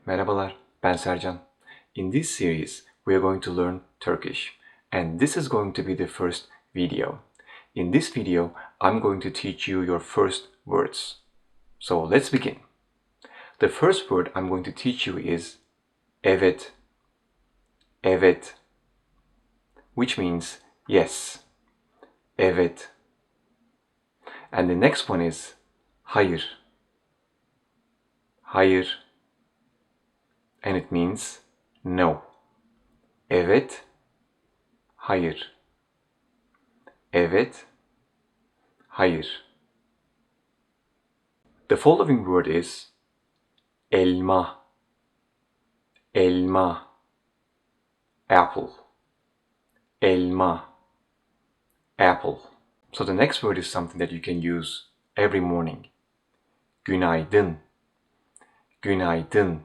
Merhabalar, ben Sercan. In this series, we are going to learn Turkish, and this is going to be the first video. In this video, I'm going to teach you your first words. So let's begin. The first word I'm going to teach you is evet, evet, which means yes, evet. And the next one is hayır, hayır, and it means no. Evet, hayır. Evet, hayır. The following word is elma, elma, apple, elma, apple. So the next word is something that you can use every morning. Günaydın, günaydın,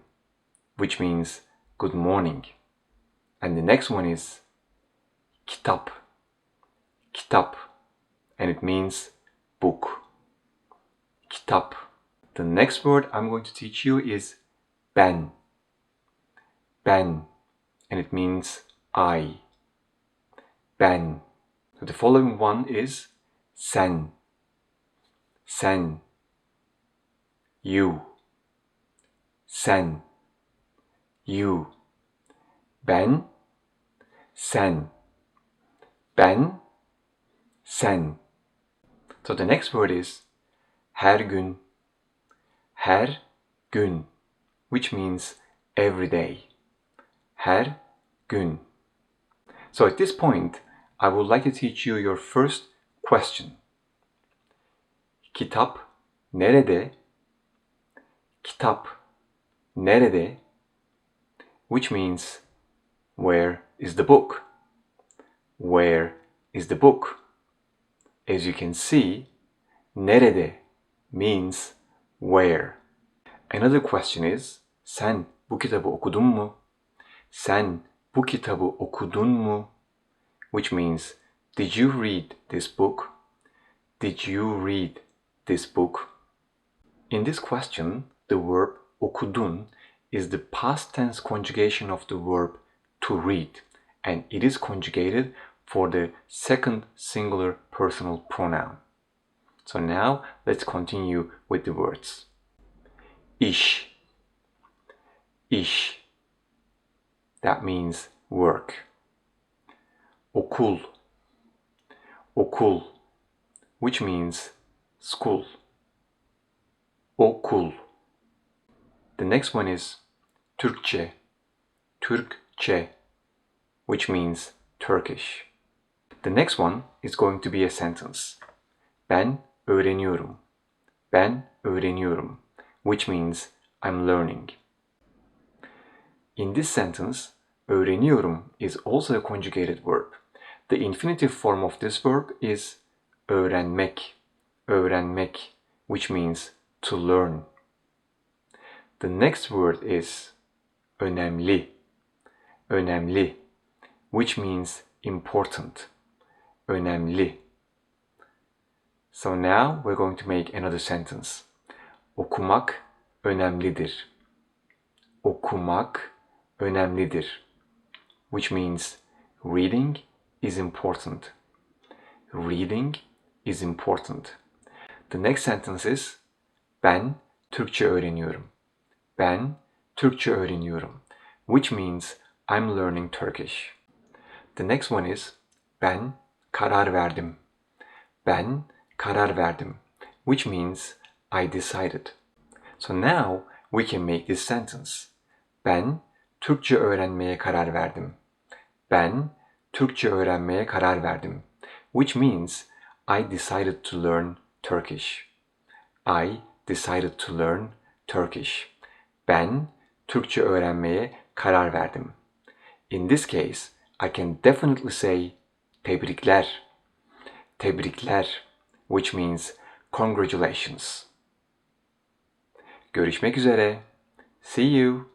which means good morning. And the next one is kitap, kitap, and it means book. Kitap. The next word I'm going to teach you is ben, ben, and it means I. Ben. So the following one is sen, sen, you, sen, you, ben, sen, ben, sen. So the next word is her gün, which means every day. Her gün. So at this point, I would like to teach you your first question. Kitap nerede? Kitap nerede? Which means where is the book? Where is the book? As you can see, nerede means where. Another question is, sen bu kitabı okudun mu? Sen bu kitabı okudun mu? Which means, did you read this book? Did you read this book? In this question, the verb okudun is the past tense conjugation of the verb to read, and it is conjugated for the second singular personal pronoun. So now let's continue with the words. İş, iş. That means work. Okul, okul, which means school. Okul. The next one is Türkçe, Türkçe, which means Turkish. The next one is going to be a sentence. Ben öğreniyorum, ben öğreniyorum, which means I'm learning. In this sentence, öğreniyorum is also a conjugated verb. The infinitive form of this verb is öğrenmek, öğrenmek, which means to learn. The next word is önemli, önemli, which means important, önemli. So now we're going to make another sentence. Okumak önemlidir. Okumak önemlidir, which means reading is important. Reading is important. The next sentence is ben Türkçe öğreniyorum. Ben Türkçe öğreniyorum, which means I'm learning Turkish. The next one is ben karar verdim. Ben karar verdim, which means I decided. So now we can make this sentence. Ben Türkçe öğrenmeye karar verdim. Ben Türkçe öğrenmeye karar verdim, which means I decided to learn Turkish. I decided to learn Turkish. Ben Türkçe öğrenmeye karar verdim. In this case, I can definitely say tebrikler. Tebrikler, which means congratulations. Görüşmek üzere. See you.